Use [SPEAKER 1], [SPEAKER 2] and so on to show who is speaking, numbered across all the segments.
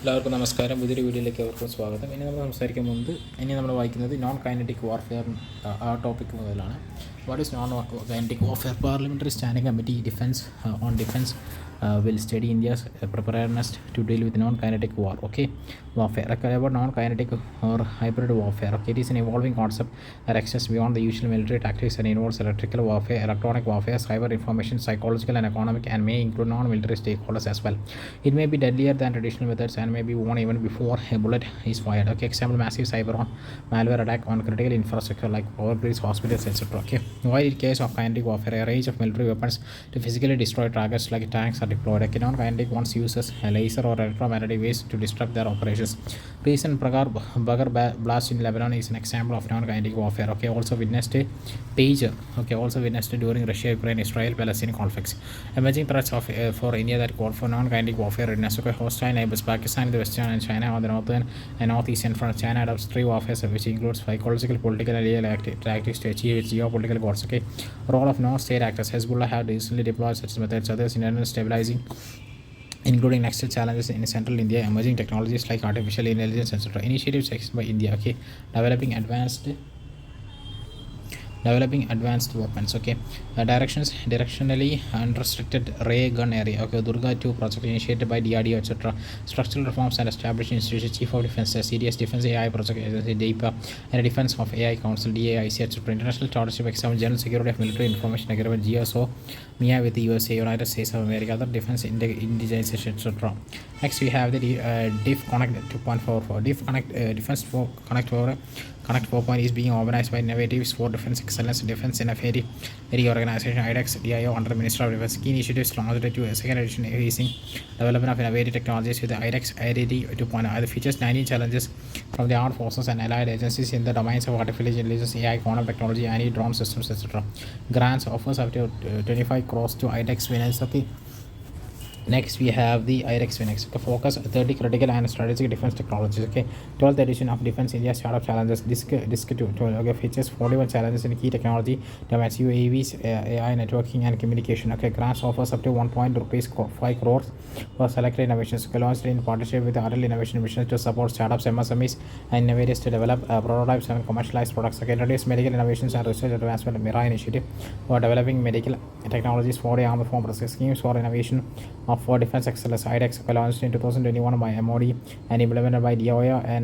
[SPEAKER 1] എല്ലാവർക്കും നമസ്കാരം. പുതിയൊരു വീഡിയോയിലേക്ക് അവർക്കും സ്വാഗതം. ഇനി നമ്മൾ വായിക്കുന്നത് നോൺ കൈനറ്റിക് വാർഫെയർ ആ ടോപ്പിക് മുതലാണ്. What is known kinetic warfare? Parliamentary standing committee on defence will study India's preparedness to deal with non-kinetic warfare. About non-kinetic or hybrid warfare. It is an evolving concept that extends beyond the usual military tactics and involves electrical warfare, electronic warfare, cyber information, psychological and economic, and may include non-military stakeholders as well. It may be deadlier than traditional methods and may be won even before a bullet is fired. Example: massive cyber malware attack on critical infrastructure like power grids, hospitals, etc. While in case of kinetic warfare, a range of military weapons to physically destroy targets like tanks are deployed. A non-kinetic ones uses a laser or electromagnetic waves to disrupt their operations. Recent Bagar blast in Lebanon is an example of non-kinetic warfare. Also witnessed a pager. Also witnessed during Russia, Ukraine, Israel, Palestine conflicts. Emerging threats for India that call for non-kinetic warfare readiness. Hostile neighbors Pakistan, the Western, and China on the northern and northeastern front. China adopts three warfare, which includes psychological, political, and legal tactics to achieve its geopolitical goals. Role of non-state actors. Hezbollah have recently deployed such methods. Others in stabilizing, including next challenges in central India, emerging technologies like artificial intelligence, etc. Initiatives taken by India. Developing advanced weapons. Directionally unrestricted ray gun area. Durga 2 project initiated by DRDO, etc. Structural reforms and established institutions. Chief of Defense, CDS Defense AI Project Agency, DIPA, and Defense of AI Council, DAIC, etc. International Partnership, example General Security of Military Information Agreement, GSO, MIA with the USA, United States of America, other defense indigenization, etc. Next we have the DIF Connect 2.44. DIF Connect Defense for Connect 4 is being organized by Innovatives for Defense Excellence Defense in a very organization, IDEX, DIO, under Minister of Defense. Key initiatives launched to a second edition facing development of innovative technologies with the IDEX IDD 2.0. The features 19 challenges from the armed forces and allied agencies in the domains of artificial intelligence, AI, quantum technology, anti-drone systems, etc. Grants offers up to 25 crores to IDEX winners. Next we have the IREX Phoenix. Focus 30 critical and strategic defense technologies. 12th edition of Defense India Startup Challenges. Disc 2. Features 41 challenges in key technology domains: UAVs, AI, networking, and communication. Grants offers up to 1.5 crores for selected innovations. Launched in partnership with the Adult Innovation Mission to support startups, MSMEs, and innovators to develop prototypes and commercialize products. Introduce medical innovations and research advancement MIRA initiative for developing medical technologies for the armed forces. Schemes for innovation for defense excellence. IDEX launched in 2021 by MOD and implemented by DOA, a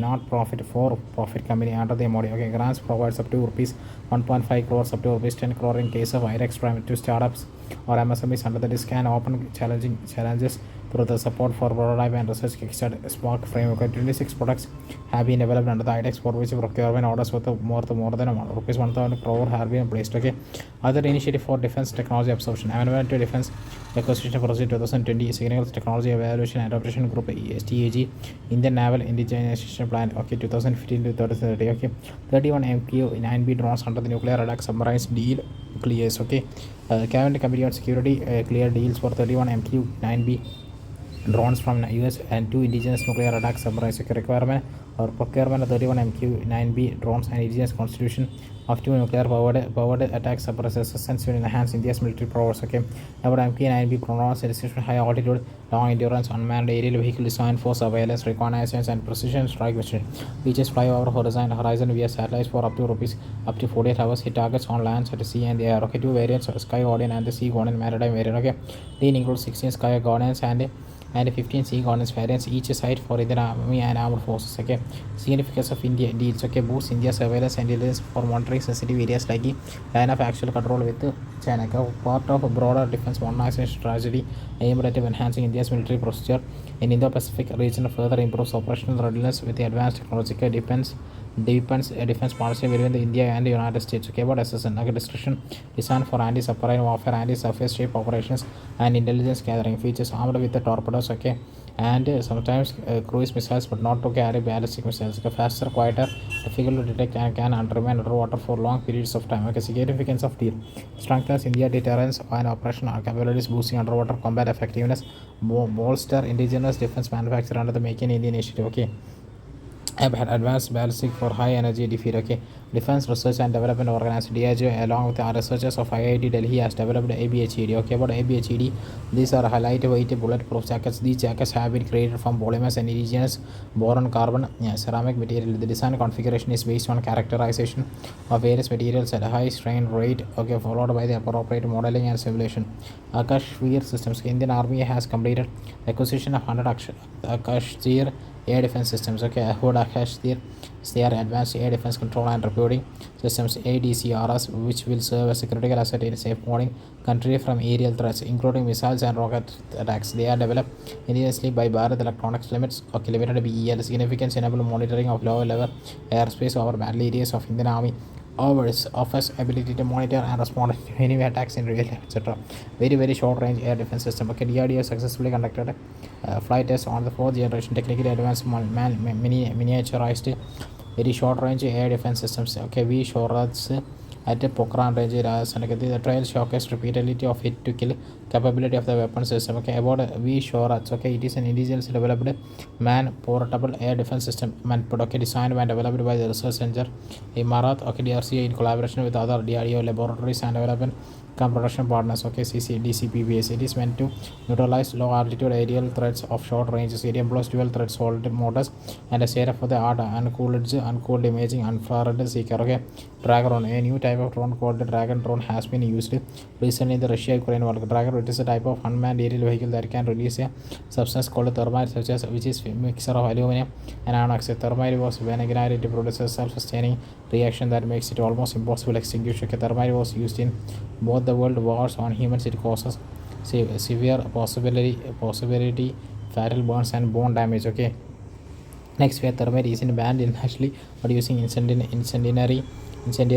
[SPEAKER 1] not-profit for-profit company under the MOD. Grants provides up to rupees 1.5 crores up to rupees 10 crore in case of IDEX to startups or MSMEs under the disc and open challenges through the support for prototype and research Kickstarter Spark framework. 26 products have been developed under the IDEX for which procurement orders worth more than rupees 1,000 crore have been placed. Other initiative for defense technology absorption. Amendment to Defense Acquisition Procedure 2020, Signals Technology Evaluation and Adoption Group, STAG, Indian Naval Indigenization Plan, 2015 to 2030. 31 MQ-9B drones under the nuclear attack submarines deal clears. Cabinet Committee on Security clear deals for 31 MQ-9B drones from US and 2 indigenous nuclear attack submarines. Requirement or procurement of 31 MQ-9B drones and indigenous constitution of 2 nuclear powered attack submarines to enhance India's military powers. About MQ-9B drones destination high altitude, long endurance, unmanned aerial vehicle designed for surveillance, reconnaissance, and precision strike mission. Reaches fly over horizon via satellites for up to 48 hours. Hit targets on land, at sea, and the air. 2 variants: Sky Guardian and the Sea Guardian maritime variant. These include 16 Sky Guardians and 15 Sea Guardians variants, each site for Indian Army and Armed Forces. Significance of India deals. Boosts India's surveillance and intelligence for monitoring sensitive areas like line of actual control with China. Part of a broader defense modernization strategy aimed at enhancing India's military posture in Indo-Pacific region. Further improves operational readiness with the advanced technological deepens a defense partnership between India and the United States. About assessment. Destruction designed for anti-submarine warfare, anti-surface ship operations, and intelligence gathering. Features armed with the torpedoes. And sometimes cruise missiles, but not to carry ballistic missiles. Faster, quieter, difficult to detect, and can remain underwater for long periods of time. Significance of deal. Strengthens India deterrence and operational capabilities, boosting underwater combat effectiveness, bolster indigenous defense manufacture under the Make in India initiative. had advanced ballistic for high energy defeat. Okay, Defense Research and Development Organization (DRDO), along with the researchers of IIT Delhi, has developed ABHED. Okay, about ABHED, these are lightweight bulletproof jackets. These jackets have been created from polymers and indigenous boron carbon ceramic material. The design configuration is based on characterization of various materials at a high strain rate. Okay, followed by the appropriate modeling and simulation. Akash Veer Systems. Indian Army has completed acquisition of 100 Akash Veer air defense systems. Okay, Ahod Akash Veer, they are advanced air defense control and reporting systems ADCRS, which will serve as a critical asset in safeguarding country from aerial threats, including missiles and rocket attacks. They are developed indigenously by Bharat Electronics Limits, okay, limited BEL. Significance enable monitoring of lower level airspace over battle areas of Indian Army offers ability to monitor and respond to enemy attacks in real time, etc. Very short range air defense system. Okay, DRDO successfully conducted flight test on the fourth generation technically advanced miniaturized very short range air defense systems. Okay, we SHORADS at Pokhran range. The trial showcased repeatability of hit to kill capability of the weapon system. Okay, about we SHORADS. Okay, it is an indigenously developed man portable air defense system. Okay, designed and developed by the research center Imarat. Okay, DRCA in collaboration with other DRDO laboratories and development production partners. Okay, DCPBS. It is meant to neutralize low altitude aerial threats of short ranges. It employs dual threat solid motors and a setup for the art uncooled imaging infrared seeker. Okay, Dragon, a new type of drone called the Dragon drone, has been used recently in the Russia-Ukraine war. Dragon, it is a type of unmanned aerial vehicle that can release a substance called thermite, which is a mixture of aluminum and iron oxide. Thermite was when ignited, it produces a self-sustaining reaction that makes it almost impossible to extinguish. Okay, thermite was used in both the world wars on humans. It causes severe possibility fatal burns and bone damage. Okay, next, where thermite isn't banned internationally, but using incendiary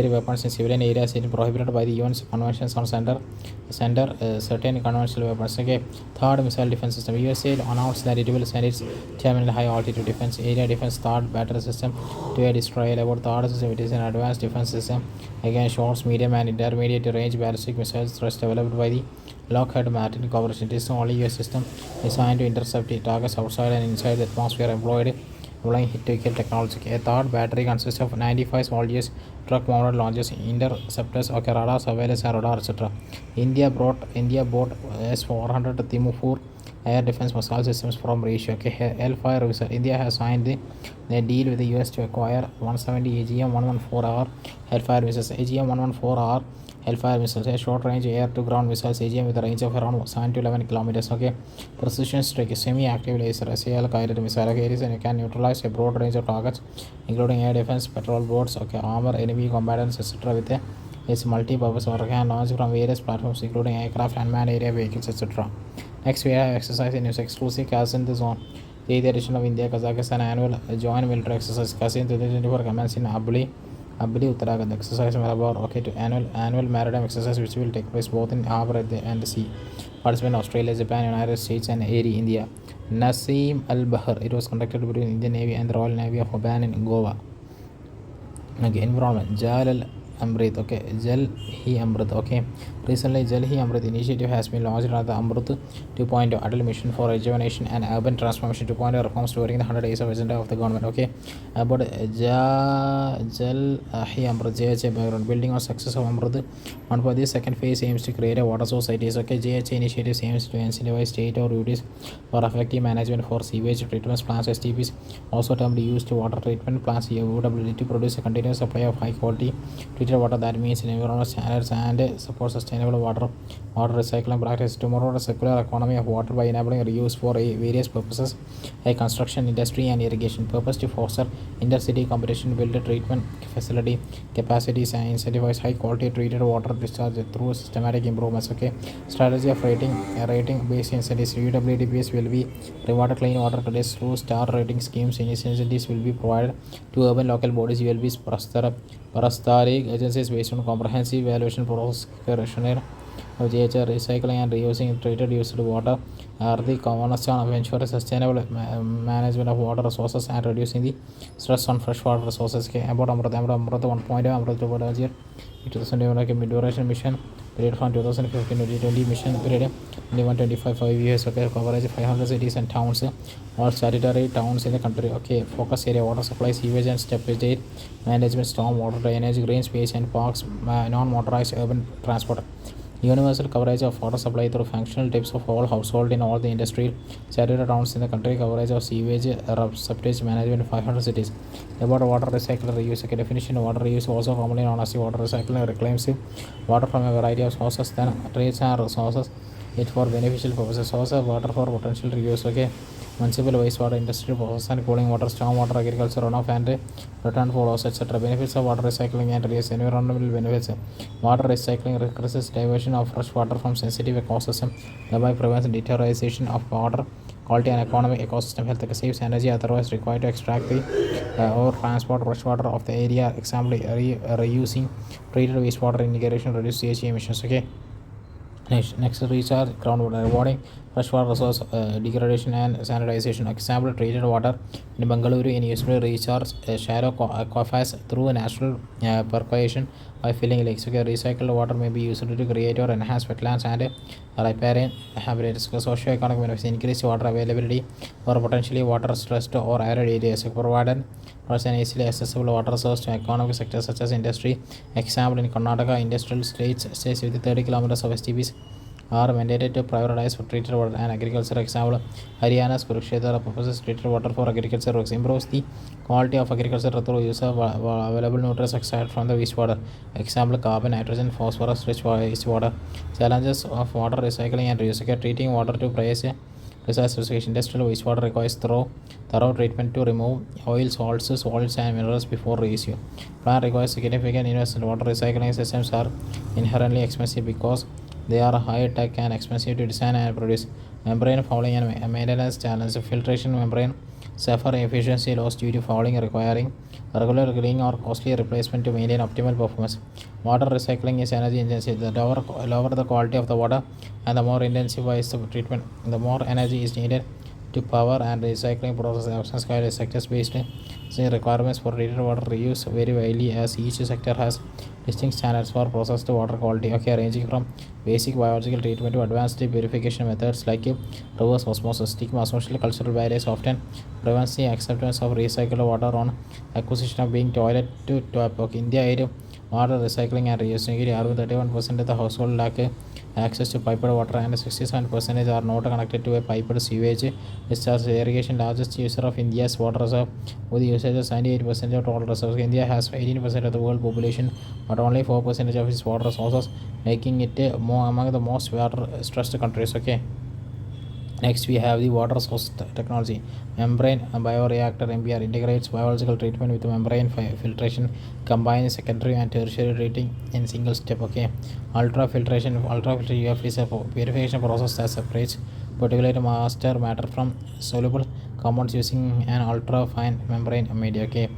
[SPEAKER 1] weapons in civilian areas is prohibited by the UN's conventions on certain conventional weapons. Okay, third missile defense system. USA announced that it will send its terminal high altitude defense area defense third battery system to a destroyer. About third system, it is an advanced defense system against short, medium, and intermediate range ballistic missiles threats developed by the Lockheed Martin Corporation. It is the only US system designed to intercept targets outside and inside the atmosphere employing hit to kill technology. A third battery consists of 95 soldiers, truck mounted launchers, interceptors, okay, radar surveillance and radar, etc. India bought S-400 Timur air defense missile systems from Russia. Okay, Hellfire missile. India has signed the deal with the US to acquire 170 AGM-114R Hellfire missiles. AGM-114R Hellfire missiles, a short-range air-to-ground missiles AGM with a range of around 7 to 11 kilometers. Okay, precision strike, semi-active laser, SAL guided missile. Okay, it can neutralize a broad range of targets, including air defense, patrol boats, okay, armor, enemy combatants, etc. With its multi-purpose or can launch from various platforms, including aircraft, unmanned area vehicles, etc. Next, we have exercise in its exclusive CAS in the zone. The 8th edition of India Kazakhstan annual joint military exercise CAS in 2024 commenced in Abli Uttarakhand. Exercise Malabar, okay, to annual maritime exercise which will take place both in harbour and the sea. Participant Australia, Japan, United States, and ARI India. Naseem Al Bahar. It was conducted between Indian Navy and the Royal Navy of Oman in Goa. Okay, environment. Jal Al Amrit. Okay, Jal Hi Amrit. Okay, recently Jal Hi Amrit initiative has been launched under the Amrit 2.0 Adult Mission for Rejuvenation and Urban Transformation 2.0 reforms during the 100 days of agenda of the government. Okay, about Jal Hi Amrit JHA background. Building on success of Amrit 1. This second phase aims to create a water societies. Okay, JHA initiative aims to incentivize state or duties for effective management for sewage treatment plants (STPs), also termed used water treatment plants (UWT), to produce a continuous supply of high quality treated water that meets environmental standards and support sustainable water recycling practice. Tomorrow, a circular economy of water by enabling reuse for various purposes like construction, industry, and irrigation. Purpose to foster intercity competition, build a treatment facility capacities, and incentivize high quality treated water discharge through systematic improvements. Okay, strategy of rating based incentives. UWTPS will be rewarded clean water credits through star rating schemes. Incentives will be provided to urban local bodies. ULBs Parastaric agencies based on comprehensive evaluation process questionnaire of JHR. Recycling and reusing treated used water are the cornerstone of ensuring sustainable management of water resources and reducing the stress on freshwater resources. Okay, about Amrut 1.0, Amrut 2.0, it is a mid-duration mission period from 2015 to 2020 mission period 21-25 5 years. Okay, coverage 500 cities and towns, all statutory towns in the country. Okay, focus area water supply, sewage and sewerage management, storm water drainage, green space and parks, non-motorized urban transport. Universal coverage of water supply through functional tips of all household in all the industrial saturated towns in the country. Coverage of sewage, septage management 500 cities. About water recycle reuse. Okay, definition of water reuse, also commonly known as water recycling, reclaims water from a variety of sources, then treats and resources it for beneficial purposes. Source of water for potential reuse. Okay, municipal wastewater, industrial process and cooling water, storm water, agriculture runoff and return flows, etc. Benefits of water recycling and reuse. Environmental benefits. Water recycling reduces diversion of fresh water from sensitive ecosystem, thereby prevents deterioration of water quality and economic ecosystem health. Saves energy otherwise required to extract the or transport fresh water of the area. Example, reusing treated wastewater in irrigation reduce CH emissions. Okay. Next recharge groundwater, rewarding freshwater resource degradation and sanitization. Example, treated water in Bengaluru in used to recharge shallow aquifers through natural percolation by filling lakes. Okay, recycled water may be used to create or enhance wetlands and riparian habitats. Socio-economic benefits, increase water availability for potentially water stressed or arid areas. Provided an easily accessible water source to economic sectors such as industry. Example, in Karnataka, industrial states with 30 kilometers of STPs are mandated to prioritize for treated water and agriculture. Example, Haryana's Kurukshetra proposes treated water for agriculture works, improves the quality of agriculture through use of available nutrients extracted from the wastewater. Example, carbon, nitrogen, phosphorus rich wastewater. Challenges of water recycling and reuse. Treating water to precise specification. Industrial wastewater requires thorough treatment to remove oil, salts, solids, and minerals before reuse. Plant requires significant investment. Water recycling systems are inherently expensive because they are high tech and expensive to design and produce. Membrane fouling and maintenance challenge. Filtration membrane suffer efficiency loss due to fouling, requiring regular cleaning or costly replacement to maintain optimal performance. Water recycling is energy intensive. The lower the quality of the water and the more intensive is the treatment, the more energy is needed to power and recycling process. Absence scale sectors based requirements for treated water reuse vary widely as each sector has distinct standards for processed water quality. Okay, ranging from basic biological treatment to advanced purification methods like reverse osmosis. Stigma, social cultural barriers often prevents the acceptance of recycled water on acquisition of being toilet to tap. Okay, India aid water recycling and reuse. 31% of the household lack access to piped water and 67% are not connected to a piped sewage discharge. Irrigation, largest user of India's water reserve with usage of 78% of total reserves. India has 18% of the world population but only 4% of its water resources, making it among the most water stressed countries. Okay. Next, we have the water source technology. Membrane bioreactor MBR integrates biological treatment with membrane filtration, combines secondary and tertiary treating in single step. Okay, ultrafiltration. UF is a purification process that separates particulate matter from soluble compounds using an ultra fine membrane media. Okay,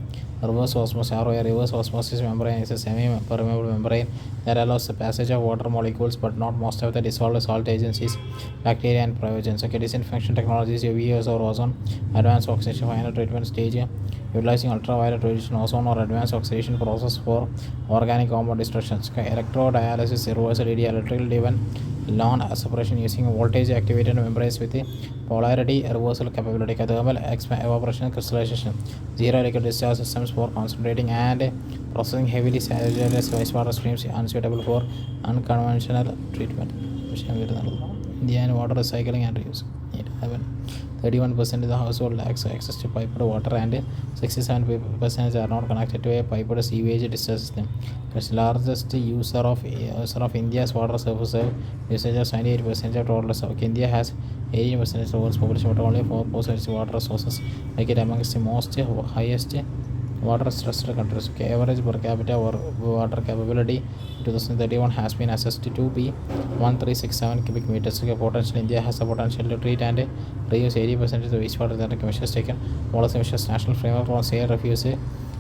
[SPEAKER 1] reverse osmosis. Reverse osmosis membrane is a semi-permeable membrane that allows the passage of water molecules but not most of the dissolved salt agencies, bacteria and pathogens. Okay, disinfection technologies, UV or ozone, advanced oxidation final treatment stage, utilizing ultraviolet radiation, ozone or advanced oxidation process for organic compound destructions. Okay, electrodialysis, reverse LED, electrical driven non separation using voltage activated membranes with polarity reversal capability. Thermal evaporation crystallization, zero liquid discharge systems for concentrating and processing heavily saturated wastewater streams unsuitable for unconventional treatment. India water recycling and reuse. 31% of the household lacks access to piped water and 67% are not connected to a piped sewage discharge system. It's largest user of India's water surface usage of 78% of total reserve. India has 18% of the world's population but only 4% of water sources, make it amongst the most highest water stressed countries. Okay, average per capita water capability 2031 has been assessed to be 1367 cubic meters. Okay, potential. India has the potential to treat and reuse 80% of the wastewater that measures taken. Policy measures, national framework on sale refuse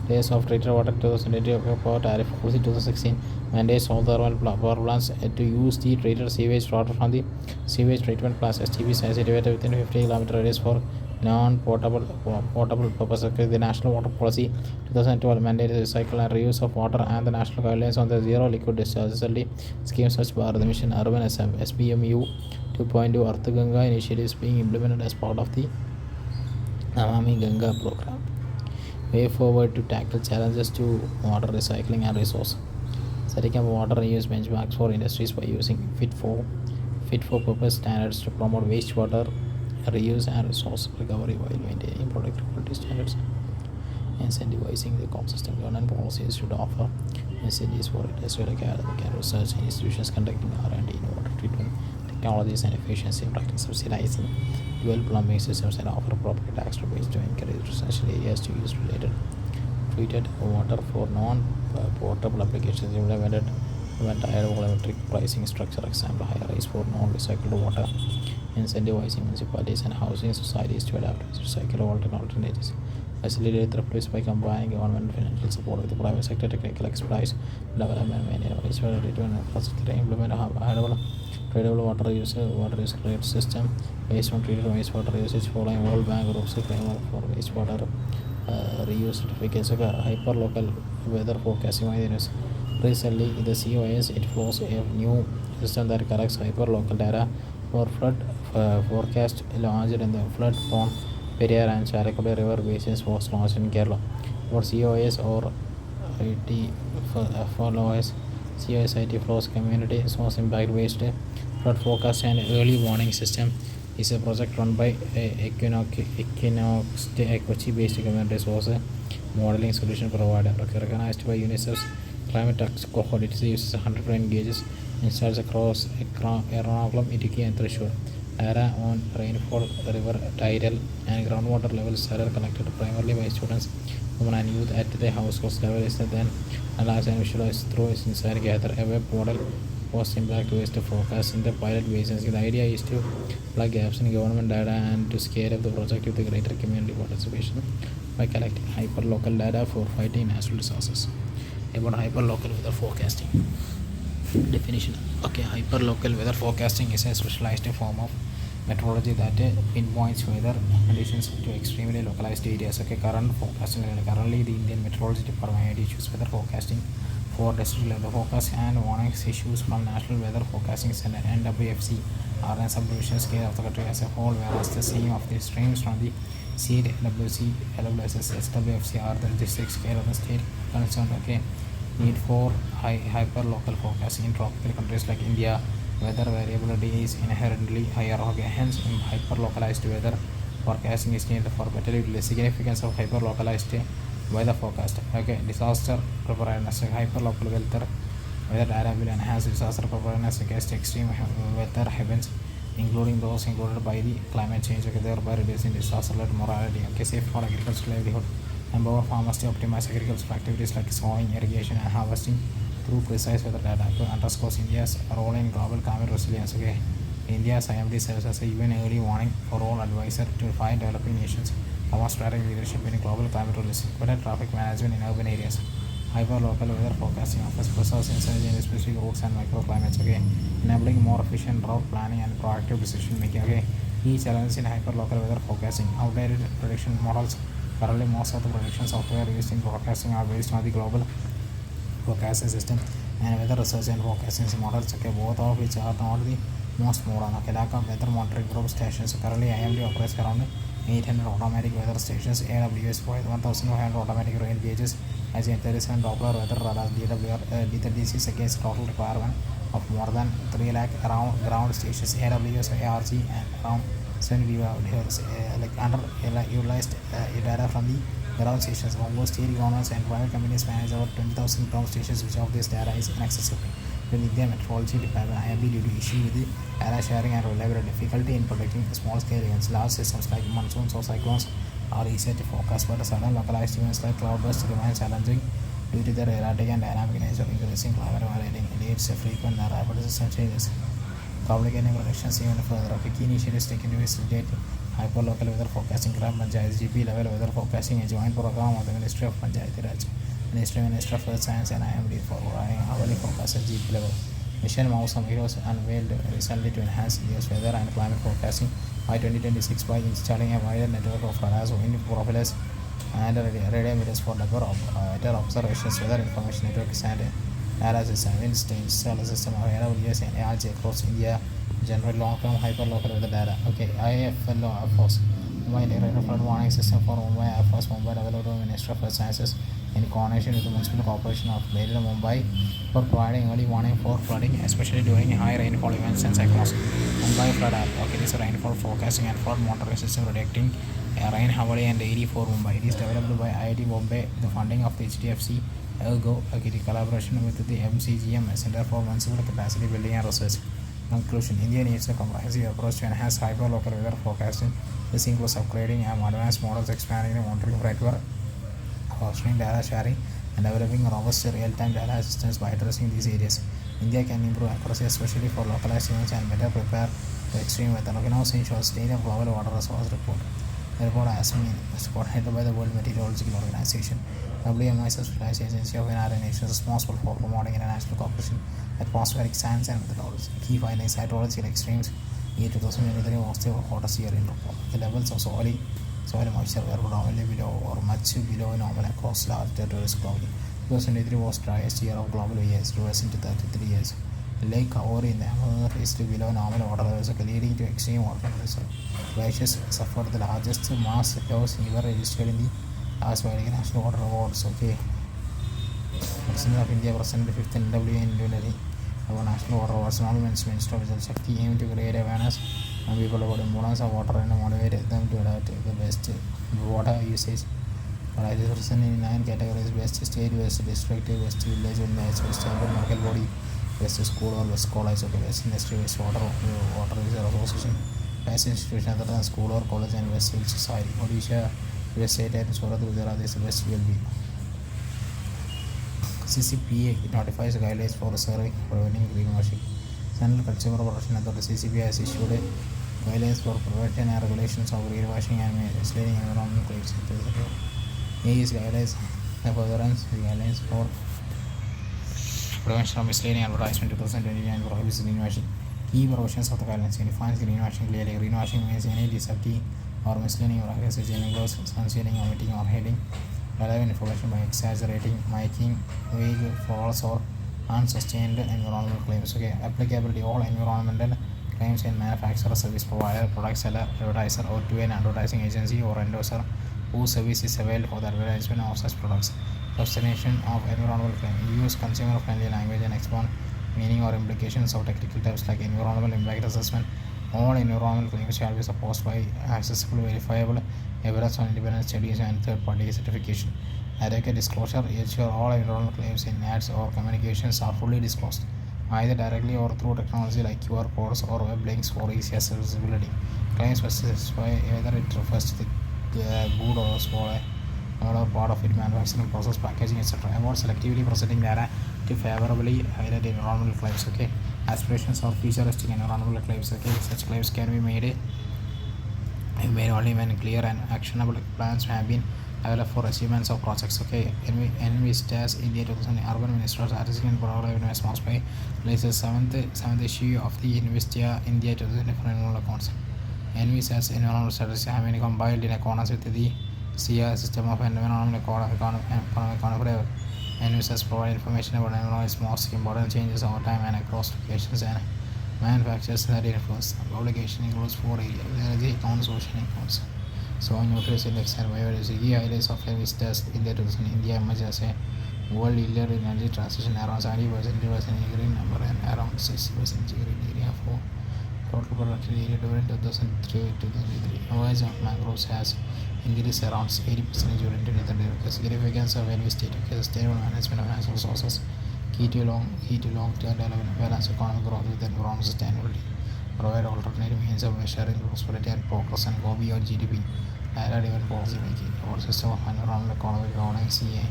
[SPEAKER 1] days of treated water 2020 power tariff policy 2016 mandates all the power plants to use the treated sewage water from the sewage treatment plants STPs situated within 50 km radius for non-potable potable purpose. Okay, the National Water Policy 2012 mandates recycle and reuse of water, and the national guidelines on the zero liquid discharge schemes such as the mission urban SBMU 2.2 Earth Ganga initiative is being implemented as part of the Namami Ganga program. Way forward to tackle challenges to water recycling and resource. Setting up water reuse benchmarks for industries by using fit for purpose standards to promote wastewater reuse and resource recovery while maintaining product quality standards. Incentivizing the consistent government policies should offer incentives for industrial, academic, and research institutions conducting R&D in water treatment technologies and efficiency practice, subsidizing dual plumbing systems and offer property tax rebates to encourage residential areas to use treated water for non-potable applications. Implemented higher volumetric pricing structure, example higher rates for non-recycled water, incentivizing municipalities and housing societies to adapt to recycled water alternatives. Facilitate the place by combining government financial support with the private sector technical expertise, development, maintenance, wastewater treatment infrastructure, implement a tradable water use credit system based on treated wastewater usage, following World Bank rules framework for wastewater reuse certificates. Hyperlocal weather forecasting. Recently, the COS it flows a new system that collects hyperlocal data for flood forecast launched in the flood-prone Periyar and Chalakudy river basins was launched in Kerala. For COS or IT follows COS IT flows community source impact based flood forecast and early warning system is a project run by Equinox Kochi based community source modeling solution provider recognized by UNICEF's climate tax cohort. It uses 100 rain gauges installed across Ernakulam, Idukki and Thrissur. Data on rainfall, river tidal and groundwater levels are collected primarily by students, women and youth at the household level is then analyzed and visualized through inside gather a web model post impact waste forecast in the pilot basins. The idea is to plug gaps in government data and to scale up the project with the greater community participation by collecting hyperlocal data for fighting natural disasters. About hyperlocal weather forecasting definition. Okay, hyperlocal weather forecasting is a specialized form of meteorology that pinpoints weather conditions to extremely localized areas. Okay, currently the Indian Meteorology Department issues weather forecasting for district level forecast and warnings issues from National Weather Forecasting Center (NWFC) are in subdivision scale of the country as a whole, whereas the same of the streams from the CWC, LWSS, SWFC are the district scale of the state concerned. Okay, need for hyperlocal forecasting in tropical countries like India. Weather variability is inherently higher. Okay, hence hyperlocalized weather forecasting is needed for better utilization. Significance of hyperlocalized weather forecast. Okay, disaster preparedness. Hyperlocal weather data will enhance disaster preparedness against extreme weather events, including those included by the climate change. Okay, thereby reducing disaster-led mortality. Okay, safe for agricultural livelihood. Empower farmers to optimize agricultural activities like sowing, irrigation, and harvesting through precise weather data. Underscores India's role in global climate resilience. Okay, India's IMD serves as a UN early warning for all advisor to find developing nations. Demonstrating leadership in global climate resilience. Better traffic management in urban areas. Hyperlocal weather forecasting offers precise insights into specific routes and microclimates. Okay, enabling more efficient route planning and proactive decision making. Okay, key challenges in hyperlocal weather forecasting. Outdated prediction models. Currently, most of the prediction software used in forecasting are based on the global forecasting system and weather research and forecasting models. Okay, both of which are not the most modern. Okay, lack of weather monitoring group stations. Currently, IMD operates around 800 automatic weather stations. AWS provides 1,500 automatic rain gauges as 37 Doppler weather radars. D36 against total requirement of more than 3 lakh around ground stations. AWS ARG and around 7 GWh like underutilized data from the ground stations. Almost state governments and private companies manage about 20,000 ground stations, which of this data is inaccessible to the Indian Meteorology Department IMD due to issue with the data sharing and reliability. Difficulty in predicting small scale events. Large systems like monsoons or cyclones are easier to forecast, but sudden localized events like cloudbursts remain challenging due to their erratic and dynamic nature of increasing climate variety. Leads to frequent and rapid system changes, complicating predictions even further. Key initiatives taken to facilitate hyperlocal weather forecasting. Gram Panchayat GP level weather forecasting, a joint program of the Ministry of Panchayati Raj, Ministry of Earth Science and IMD for providing hourly forecast at GP level. Mission Mouse was unveiled recently to enhance India's weather and climate forecasting by 2026 by installing a wider network of radars, wind profiles, and radar meters for better observations, weather information networks, and data system. Means to install a system of AWS and ARG across India, generate long-term hyperlocal weather data. Okay, IFLO, of course. Mumbai Rain Flood Warning System for Mumbai Air Force, Mumbai developed by Ministry of Earth Sciences in coordination with the Municipal Corporation of Greater Mumbai for providing early warning for flooding, especially during high rainfall events and cyclones. Mumbai Flood App. Okay, this is a rainfall forecasting and flood monitoring system predicting rain heavily and daily for Mumbai. It is developed by IIT Bombay, the funding of the HDFC Ergo, okay, in collaboration with the MCGM Center for Municipal Capacity Building and Research. Conclusion: India needs a comprehensive approach to enhance hyperlocal weather forecasting. This includes upgrading advanced models, expanding the monitoring framework, fostering data sharing, and developing robust real-time data systems. By addressing these areas, India can improve accuracy, especially for localized events, and better prepare for extreme weather. Okay, now since your state of global water resource report. The report has been coordinated by the World Meteorological Organization. WMO is a specialized agency of the United Nations responsible for promoting international cooperation, atmospheric science, and methodology. Key findings: hydrological extremes. Year 2023 was the hottest year in report. The levels of soil moisture were predominantly below or much below normal across large territories globally. 2023 was driest year of global years, reversed into 33 years. The lake Kaori in the Amazon reached below normal water levels, leading to extreme water temperature. Glaciers suffered the largest mass loss ever registered in the last national water awards. Okay, President of India presented the 5th NWA in New Delhi. Our national water awards. Minister of Jal Shakti aimed to create awareness and people about the importance of water and motivate them to adopt the best water usage. Prize is present in 9 categories: best state, best district, best village, and best urban local body, best school or best college, okay, best industry, best water user association, best institution other than school or college, and best civil society. Odisha, best state, and Surat Gujarat is the best VLB. CCPA notifies guidelines for surveying, preventing greenwashing. Central Consumer Protection Authority (CCPA) has issued guidelines for prevention and regulations of greenwashing and misleading environmental claims. These guidelines furtherance guidelines for prevention of misleading advertisement 2029 prohibits greenwashing. Key provisions of the guidelines defines greenwashing clearly. Greenwashing means any deceptive or misleading practices includes concealing, omitting, or hiding relevant information by exaggerating, making vague, false, or unsustained environmental claims. Okay, applicable to all environmental claims in manufacturer, service provider, product seller, advertiser, or to an advertising agency or endorser whose service is availed for the advertisement of such products. Substantiation of environmental claim: use consumer-friendly language and explain meaning or implications of technical terms like environmental impact assessment. All environmental claims shall be supported by accessible, verifiable evidence on independent studies and third-party certification. Adequate disclosure: ensure all environmental claims in ads or communications are fully disclosed, either directly or through technology like QR codes or web links for easy accessibility. Claims must specify whether it refers to the good or small or part of it, manufacturing process, packaging, etc. Avoid selectively presenting data to favorably highlight environmental claims. Okay, aspirations or futuristic environmental claims. Okay, such claims can be made only when clear and actionable plans have been developed for achievements of projects. Okay, EnVista's India 2000 Urban Minister Statistics and Program Investments by releases seventh issue of the EnVista India 2000 Environmental Accounts. EnVista's environmental statistics have been compiled in accordance with the SIA system of environmental economic. EnVista's provide information about environment's most important changes over time and across locations and manufacturers that influence. Publication includes 4 areas: energy accounts, ocean accounts, soil nutrients index, and biodiversity. Key highlights of EnVista's India 2000 India emerges as a world leader in energy transition, around 70% green number and around 60% green area for total productive area during 2003 to 2003. Knowledge of mangroves has increased around 80% during 2030. The significance of EnVista sustainable management of natural resources, key to long-term development, balance economic growth with environmental sustainability, provide alternative means of measuring prosperity and progress, and go beyond GDP, highlight even policy making. Our system of environmental economic governance (CA)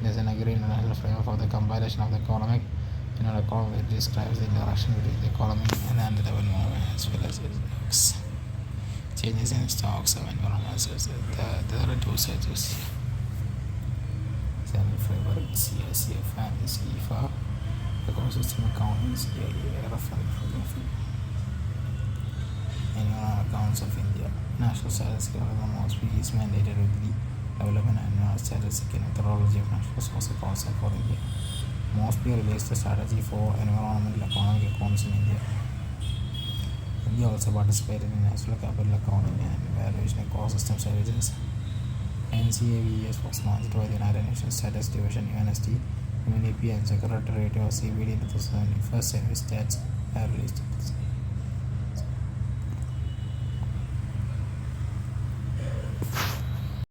[SPEAKER 1] is an agreed international framework for the compilation of the economic economy. It describes the interaction between the economy and the development as well as its changes in stocks of environment. There are two sets. Framework CICF and CIFA, ecosystem accounting, CIA, referring. Annual accounts of India. National statistics are the most is mandated with the development and statistical methodology of national resources policy for India. Mostly released the strategy for environmental economic accounts in India. India also participated in national capital accounting and evaluation ecosystem services. NCAVES was launched by the United Nations Status Division (UNSD), UNEP, and Secretariat of CBD in 2001. First service stats were released.